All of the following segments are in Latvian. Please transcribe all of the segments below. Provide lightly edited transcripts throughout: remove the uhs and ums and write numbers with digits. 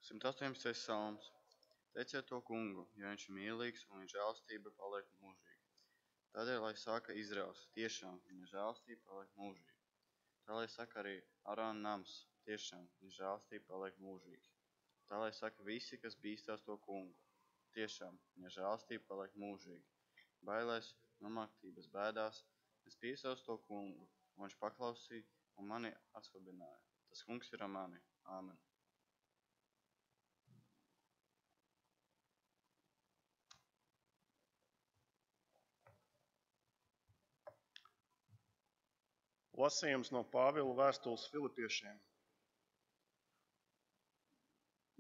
118. salms. Teiciet to kungu, jo viņš ir mīlīgs un viņa žēlastība paliek mūžīgi. Tādēļ, lai saka Izraels, tiešām viņa žēlastība paliek mūžīgi. Tā, lai saka arī Arāna nams, tiešām viņa žēlastība paliek mūžīgi. Tā, lai saka visi, kas bīstās to kungu, tiešām viņa žēlastība paliek mūžīgi. Bailēs, nomāktības bēdās, es piesaucu to kungu, un viņš paklausīja un mani atslabināja. Tas kungs ir ar mani. Āmen. Lasījums no Pāvila vēstules Filipiešiem.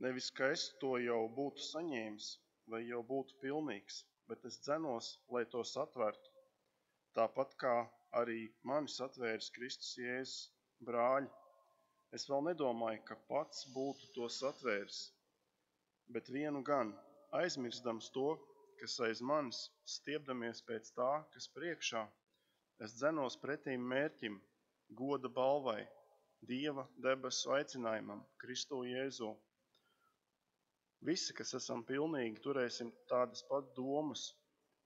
Nevis, ka es to jau būtu saņēmis vai jau būtu pilnīgs, bet es dzenos, lai to satvertu. Tāpat kā arī mani satvēris Kristus Jēzus, brāļi, es vēl nedomāju, ka pats būtu to satvēris, bet vienu gan, aizmirstams to, kas aiz manis, stiepdamies pēc tā, kas priekšā, es dzenos pretīm mērķim, goda balvai, Dieva debesu aicinājumam, Kristu Jēzu. Visi, kas esam pilnīgi, turēsim tādas pat domas,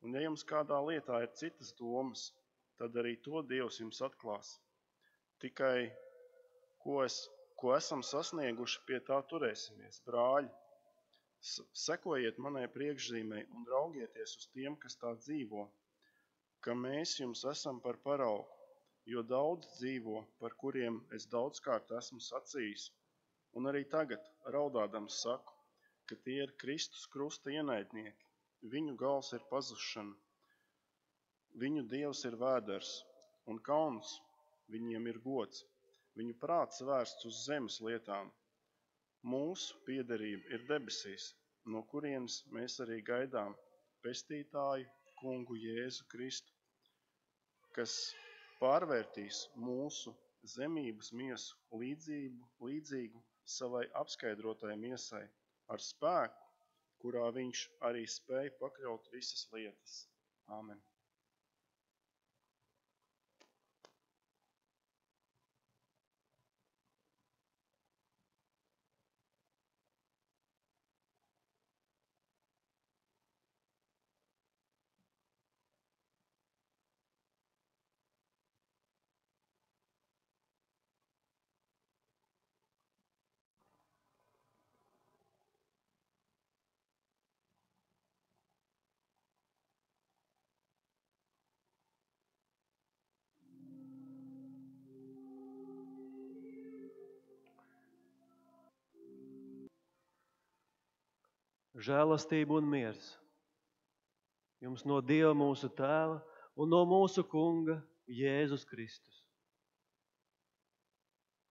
un ja jums kādā lietā ir citas domas, tad arī to Dievs jums atklās. Tikai, ko esam sasnieguši, pie tā turēsimies, brāļi. Sekojiet manai priekšzīmei un raugieties uz tiem, kas tā dzīvo, ka mēs jums esam par paraugu, jo daudz dzīvo, par kuriem es daudzkārt esmu sacījis, un arī tagad, raudādams saku, ka tie ir Kristus krusta ienaidnieki, viņu gals ir pazušana, viņu dievs ir vēders, un kauns viņiem ir gods, viņu prāts vērsts uz zemes lietām. Mūsu piederība ir debesīs, no kurienes mēs arī gaidām pestītāju kungu Jēzu Kristu, kas pārvērtīs mūsu zemības miesu līdzīgu savai apskaidrotai miesai ar spēku, kurā viņš arī spēja pakļaut visas lietas. Āmen. Žēlastība un miers jums no Dieva mūsu Tēva un no mūsu Kunga Jēzus Kristus.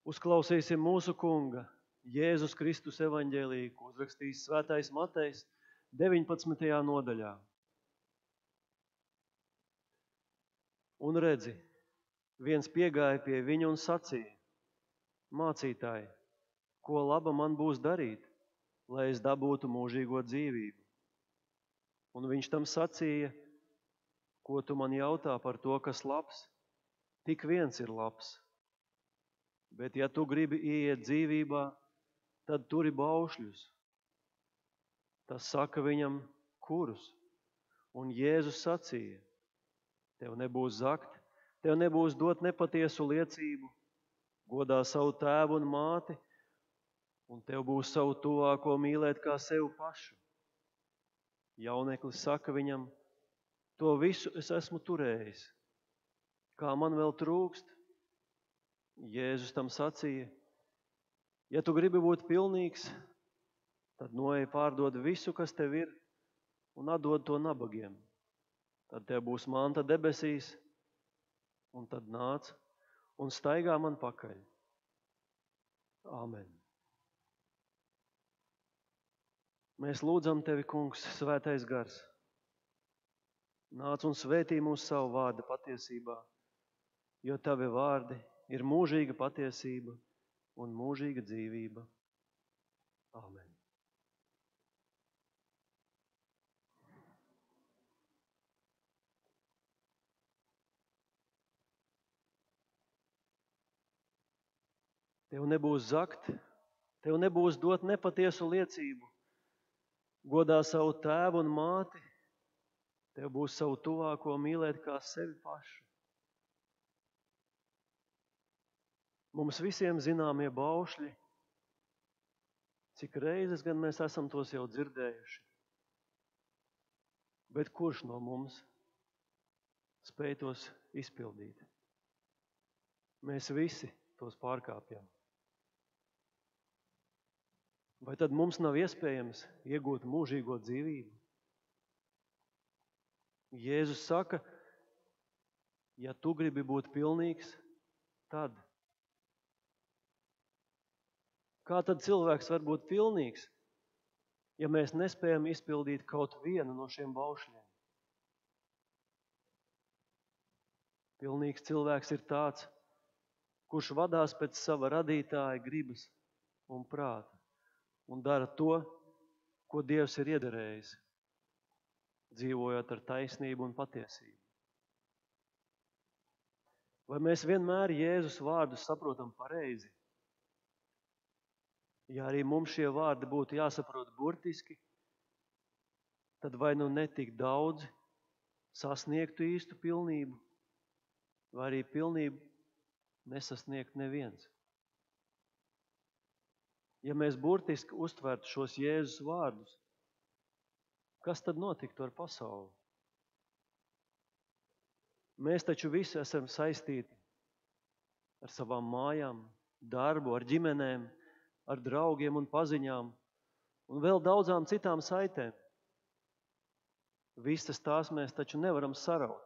Uzklausīsim mūsu Kunga Jēzus Kristus evaņģēliju, ko uzrakstījis svētais Matejs 19. nodaļā. Un redzi, viens piegāja pie viņa un sacīja: Mācītāji, ko laba man būs darīt, lai es dabūtu mūžīgo dzīvību? Un viņš tam sacīja: Ko tu man jautā par to, kas labs? Tik viens ir labs. Bet ja tu gribi ieiet dzīvībā, tad turi baušļus. Tas saka viņam: Kurus? Un Jēzus sacīja: Tev nebūs zakt, tev nebūs dot nepatiesu liecību, godā savu tēvu un māti, un tev būs savu tuvāko mīlēt kā sevi pašu. Jauneklis saka viņam: To visu es esmu turējis. Kā man vēl trūkst? Jēzus tam sacīja: Ja tu gribi būt pilnīgs, tad noej pārdod visu, kas tev ir, un atdod to nabagiem. Tad tev būs manta debesīs, un tad nāc un staigā man pakaļ. Āmen. Mēs lūdzam tevi, Kungs, svētais gars. Nāc un svētī mūsu savu vārdu patiesībā, jo tavi vārdi ir mūžīga patiesība un mūžīga dzīvība. Āmen. Tev nebūs zakt, Tev nebūs dot nepatiesu liecību. Godā savu tēvu un māti. Tev būs savu tuvāko mīlēt kā sevi pašu. Mums visiem zināmie baušļi, cik reizes gan mēs esam tos jau dzirdējuši. Bet kurš no mums spēj tos izpildīt? Mēs visi tos pārkāpjam. Vai tad mums nav iespējams iegūt mūžīgo dzīvību? Jēzus saka, ja tu gribi būt pilnīgs, tad. Kā tad cilvēks var būt pilnīgs, ja mēs nespējam izpildīt kaut vienu no šiem baušļiem? Pilnīgs cilvēks ir tāds, kurš vadās pēc sava radītāja gribas un prāta un dara to, ko Dievs ir iederējis, dzīvojot ar taisnību un patiesību. Vai mēs vienmēr Jēzus vārdus saprotam pareizi? Ja arī mums šie vārdi būtu jāsaprot burtiski, tad vai nu netik daudz sasniegtu īstu pilnību, vai arī pilnību nesasniegt neviens. Ja mēs burtiski uztvertu šos Jēzus vārdus, kas tad notiktu ar pasauli? Mēs taču visi esam saistīti ar savām mājām, darbu, ar ģimenēm, ar draugiem un paziņām un vēl daudzām citām saitēm. Visas tās mēs taču nevaram saraut.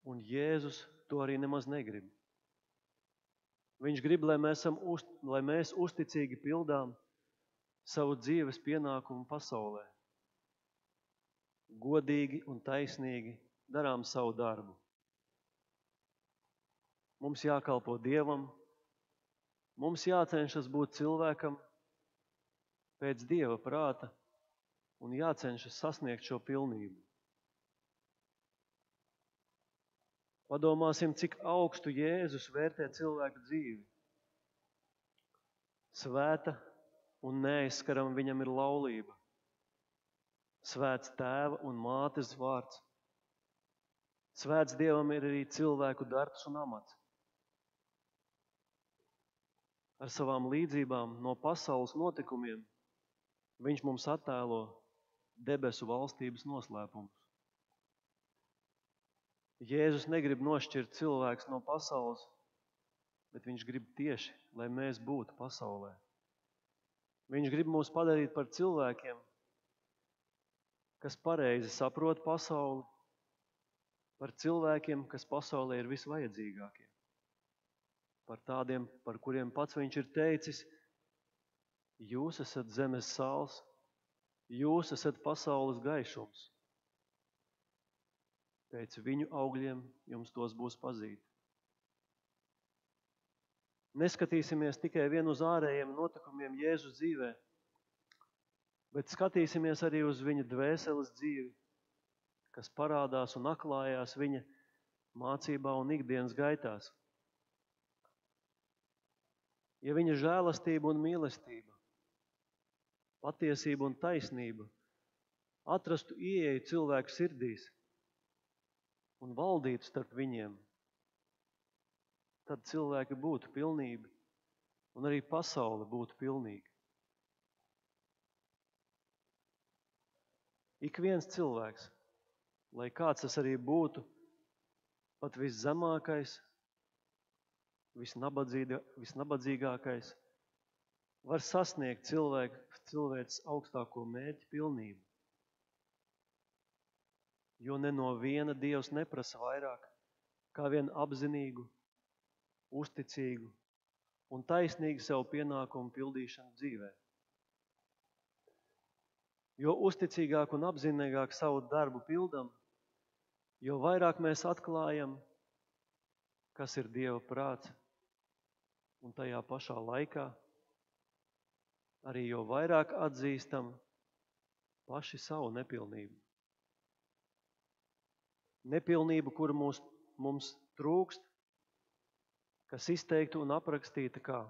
Un Jēzus to arī nemaz negrib. Viņš grib, lai mēs uzticīgi pildām savu dzīves pienākumu pasaulē. Godīgi un taisnīgi darām savu darbu. Mums jākalpo Dievam, mums jācenšas būt cilvēkam pēc Dieva prāta un jācenšas sasniegt šo pilnību. Padomāsim, cik augstu Jēzus vērtē cilvēku dzīvi. Svēta un neaizskaram viņam ir laulība. Svēts tēva un mātes vārds. Svēts Dievam ir arī cilvēku darbs un amats. Ar savām līdzībām no pasaules notikumiem viņš mums attēlo debesu valstības noslēpumus. Jēzus negrib nošķirt cilvēks no pasaules, bet viņš grib tieši, lai mēs būtu pasaulē. Viņš grib mūs padarīt par cilvēkiem, kas pareizi saprot pasauli, par cilvēkiem, kas pasaulē ir visvajadzīgākie. Par tādiem, par kuriem pats viņš ir teicis, jūs esat zemes sāls, jūs esat pasaules gaišums. Pēc viņu augļiem jums tos būs pazīt. Neskatīsimies tikai vien uz ārējiem notikumiem Jēzus dzīvē, bet skatīsimies arī uz viņa dvēseles dzīvi, kas parādās un atklājās viņa mācībā un ikdienas gaitās. Ja viņa žēlastība un mīlestība, patiesība un taisnība atrastu ieeju cilvēku sirdīs un valdītu starp viņiem, tad cilvēki būtu pilnīgi un arī pasaule būtu pilnīga. Ik viens cilvēks, lai kāds tas arī būtu, pat viszemākais, visnabadzīgākais, var sasniegt cilvēks augstāko mērķi pilnību. Jo ne no viena Dievs neprasa vairāk, kā vien apzinīgu, uzticīgu un taisnīgu savu pienākumu pildīšanu dzīvē. Jo uzticīgāk un apzinīgāk savu darbu pildam, jo vairāk mēs atklājam, kas ir Dieva prāts, un tajā pašā laikā arī jo vairāk atzīstam paši savu nepilnību. Nepilnību, kuru mums trūkst, kas izteiktu un aprakstīta kā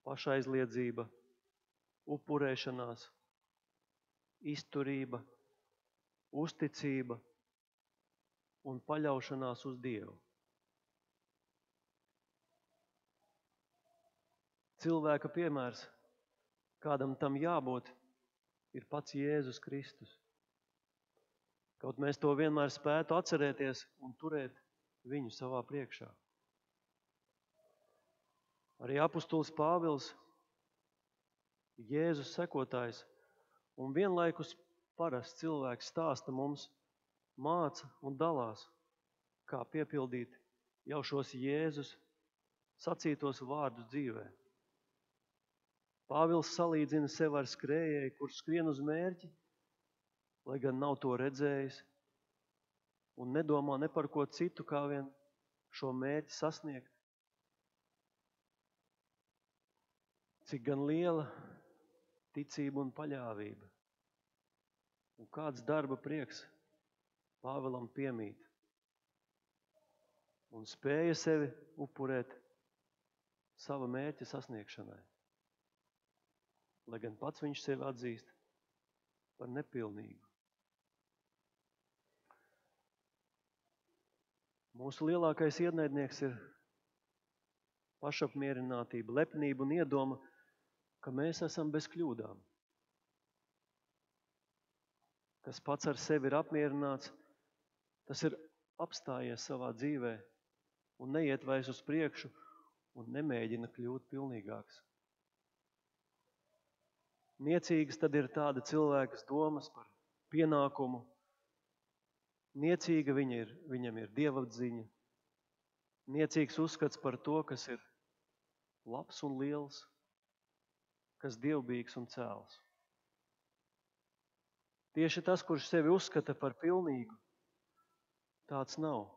pašaizliedzība, upurēšanās, izturība, uzticība un paļaušanās uz Dievu. Cilvēka piemērs, kādam tam jābūt, ir pats Jēzus Kristus. Kaut mēs to vienmēr spētu atcerēties un turēt viņu savā priekšā. Arī apustulis Pāvils, Jēzus sekotājs un vienlaikus parasts cilvēks stāsta mums, māca un dalās, kā piepildīt jau šos Jēzus sacītos vārdus dzīvē. Pāvils salīdzina sevi ar skrējēju, kurš skrien uz mērķi, lai gan nav to redzējis, un nedomā ne par ko citu, kā vien šo mērķi sasniegt. Cik gan liela ticība un paļāvība, un kāds darba prieks Pāvilam piemīt, un spēja sevi upurēt sava mērķa sasniegšanai, lai gan pats viņš sevi atzīst par nepilnīgu. Mūsu lielākais ienaidnieks ir pašapmierinātība, lepnība un iedoma, ka mēs esam bez kļūdām. Kas pats ar sevi ir apmierināts, tas ir apstājies savā dzīvē un neiet vairs uz priekšu un nemēģina kļūt pilnīgāks. Niecīgas tad ir tāda cilvēkas domas par pienākumu. Niecīga viņam ir dievapziņa. Niecīgs uzskats par to, kas ir labs un liels, kas dievbijīgs un cēls. Tieši tas, kurš sevi uzskata par pilnīgu, tāds nav.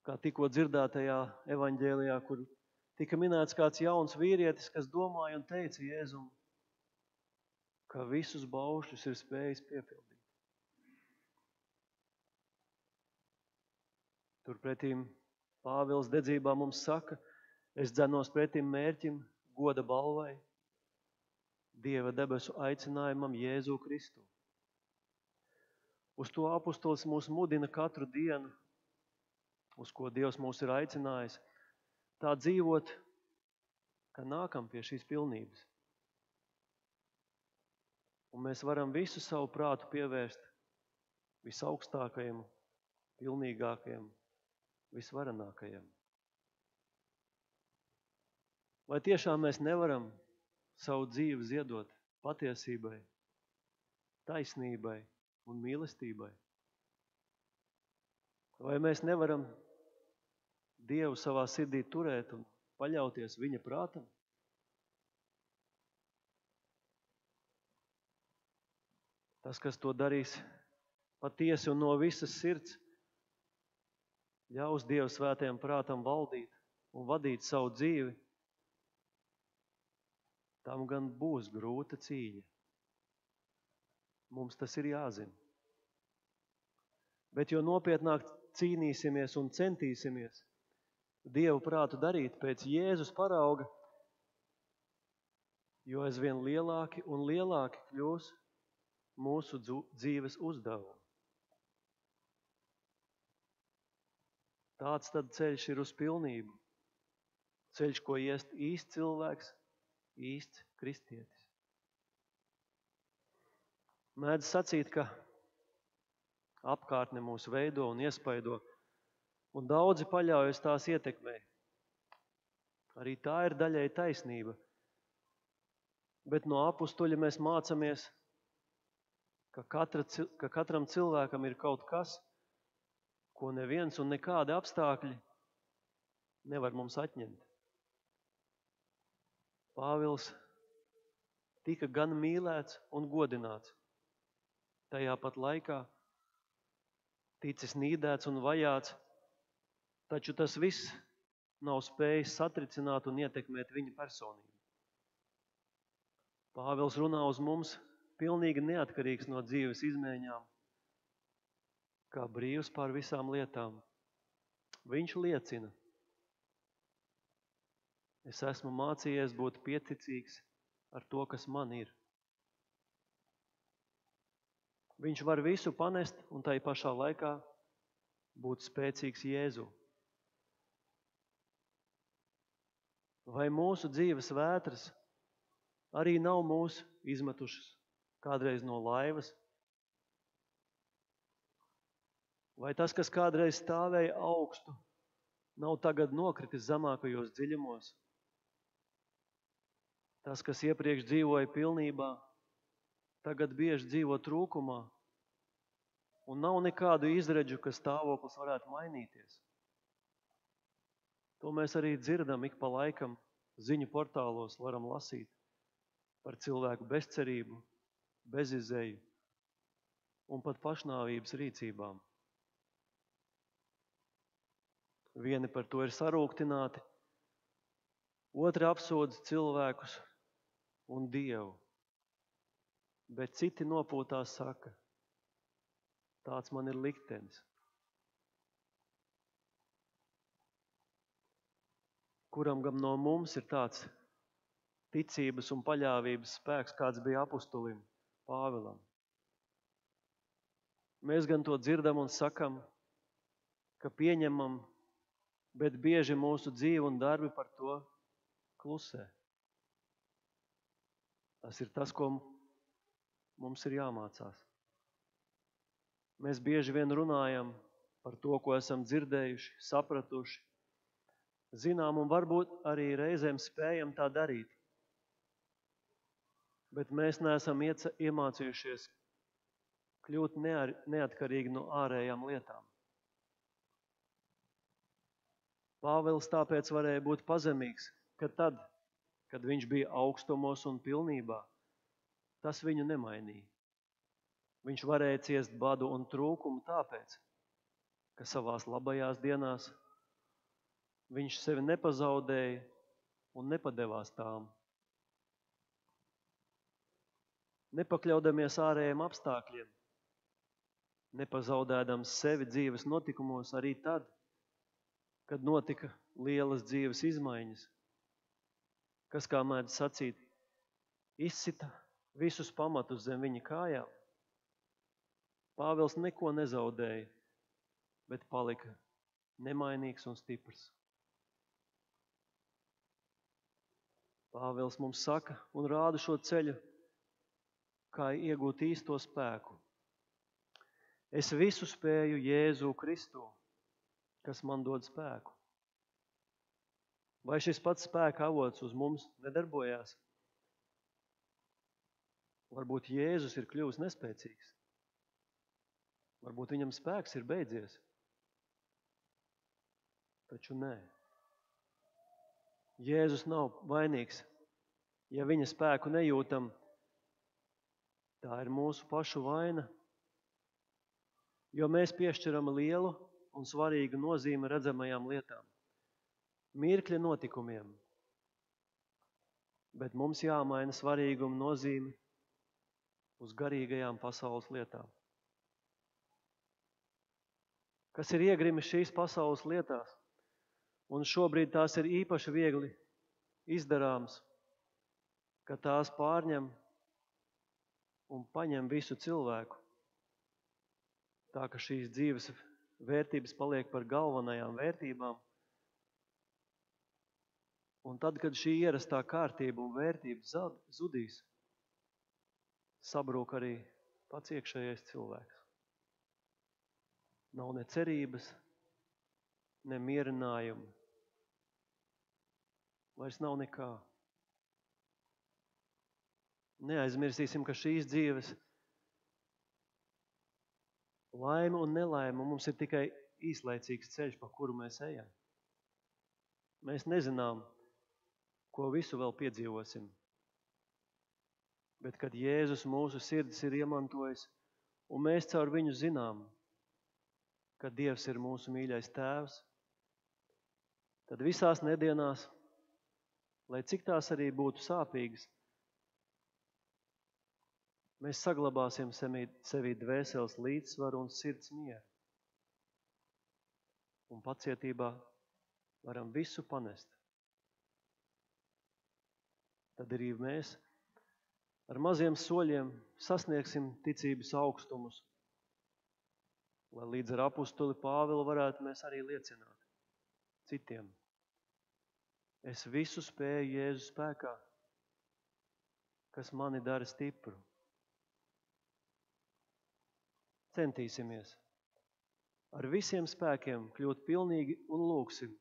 Kā tikko dzirdētajā evaņģēlijā, kur tika minēts kāds jauns vīrietis, kas domāja un teica Jēzum, ka visus baušļus ir spējis piepildīt. Turpretīm Pāvils dedzībā mums saka, es dzenos pretim mērķim, goda balvai, Dieva debesu aicinājumam Jēzu Kristu. Uz to apustulis mūs mudina katru dienu, uz ko Dievs mūs ir aicinājis, tā dzīvot, ka nākam pie šīs pilnības. Un mēs varam visu savu prātu pievērst visaugstākajam, pilnīgākajam, visvarenākajam. Vai tiešām mēs nevaram savu dzīvi ziedot patiesībai, taisnībai un mīlestībai? Vai mēs nevaram Dievu savā sirdī turēt un paļauties viņa prātam? Tas, kas to darīs patiesi un no visas sirds, ļaus Dieva svētajam prātam valdīt un vadīt savu dzīvi, tam gan būs grūta cīņa. Mums tas ir jāzina. Bet jo nopietnāk cīnīsimies un centīsimies Dievu prātu darīt pēc Jēzus parauga, jo aizvien lielāki un lielāki kļūs mūsu dzīves uzdevumi. Tāds tad ceļš ir uz pilnību. Ceļš, ko iest īsts cilvēks, īsts kristietis. Mēdz sacīt, ka apkārtne mūs veido un iespaido, un daudzi paļaujas tās ietekmē. Arī tā ir daļai taisnība. Bet no apustuļa mēs mācamies, ka katram cilvēkam ir kaut kas, ko neviens un nekādi apstākļi nevar mums atņemt. Pāvils tika gan mīlēts un godināts. Tajā pat laikā ticis nīdēts un vajāts, taču tas viss nav spējis satricināt un ietekmēt viņa personību. Pāvils runā uz mums pilnīgi neatkarīgs no dzīves izmaiņām, kā brīvs pār visām lietām. Viņš liecina, Es esmu mācījies būt pieticīgs ar to, kas man ir. Viņš var visu panest un tai pašā laikā būt spēcīgs Jēzu. Vai mūsu dzīves vētras arī nav mūs izmetušas kādreiz no laivas? Vai tas, kas kādreiz stāvēja augstu, nav tagad nokritis zemākajos dziļumos? Tas, kas iepriekš dzīvoja pilnībā, tagad bieži dzīvo trūkumā, un nav nekādu izredžu, ka stāvoklis varētu mainīties. To mēs arī dzirdam ik pa laikam, ziņu portālos varam lasīt par cilvēku bezcerību, bezizēju un pat pašnāvības rīcībām. Vieni par to ir sarūktināti, otri apsūdz cilvēkus un Dievu, bet citi nopūtās saka, tāds man ir liktenis. Kuram gan no mums ir tāds ticības un paļāvības spēks, kāds bija apustulim Pāvilam? Mēs gan to dzirdam un sakam, ka pieņemam, bet bieži mūsu dzīve un darbi par to klusē. Tas ir tas, ko mums ir jāmācās. Mēs bieži vien runājam par to, ko esam dzirdējuši, sapratuši, zinām un varbūt arī reizēm spējam tā darīt. Bet mēs neesam iemācījušies kļūt neatkarīgi no ārējām lietām. Pāvils tāpēc varēja būt pazemīgs, ka tad, kad viņš bija augstumos un pilnībā, tas viņu nemainīja. Viņš varēja ciest badu un trūkumu tāpēc, ka savās labajās dienās viņš sevi nepazaudēja un nepadevās tām. Nepakļaudamies ārējiem apstākļiem, nepazaudēdams sevi dzīves notikumos arī tad, kad notika lielas dzīves izmaiņas, kas, kā mēdz sacīt, izsita visus pamatus zem viņa kājām. Pāvils neko nezaudēja, bet palika nemainīgs un stiprs. Pāvils mums saka un rāda šo ceļu, kā iegūt īsto spēku. Es visu spēju Jēzu Kristu, kas man dod spēku. Vai šis pats spēka avots uz mums nedarbojās? Varbūt Jēzus ir kļuvis nespēcīgs. Varbūt viņam spēks ir beidzies. Taču nē. Jēzus nav vainīgs. Ja viņa spēku nejūtam, tā ir mūsu pašu vaina. Jo mēs piešķiram lielu un svarīgu nozīmi redzamajām lietām, mirkļa notikumiem. Bet mums jāmaina svarīguma nozīme uz garīgajām pasaules lietām. Kas ir iegrimis šīs pasaules lietās, un šobrīd tās ir īpaši viegli izdarāms, ka tās pārņem un paņem visu cilvēku. Tā ka šīs dzīves vērtības paliek par galvenajām vērtībām. Un tad, kad šī ierastā kārtība un vērtība zudīs, sabrūk arī pats iekšējais cilvēks. Nav ne cerības, ne mierinājuma. Vairs nav nekā. Neaizmirsīsim, ka šīs dzīves laime un nelaime mums ir tikai īslaicīgs ceļš, pa kuru mēs ejam. Mēs nezinām, ko visu vēl piedzīvosim. Bet kad Jēzus mūsu sirdis ir iemantojis, un mēs caur viņu zinām, ka Dievs ir mūsu mīļais tēvs, tad visās nedēļās, lai cik tās arī būtu sāpīgas, mēs saglabāsim sevī dvēseles līdzsvaru un sirds mieru. Un pacietībā varam visu panest. tad arī mēs ar maziem soļiem sasniegsim ticības augstumus, lai līdz ar apustuli Pāvilu varētu mēs arī liecināt citiem. Es visu spēju Jēzus spēkā, kas mani dara stipru. Centīsimies ar visiem spēkiem kļūt pilnīgi un lūgsim,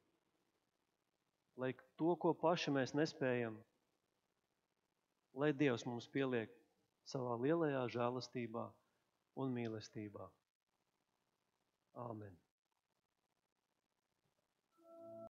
lai to, ko paši mēs nespējam, lai Dievs mums pieliek savā lielajā žēlastībā un mīlestībā. Āmen.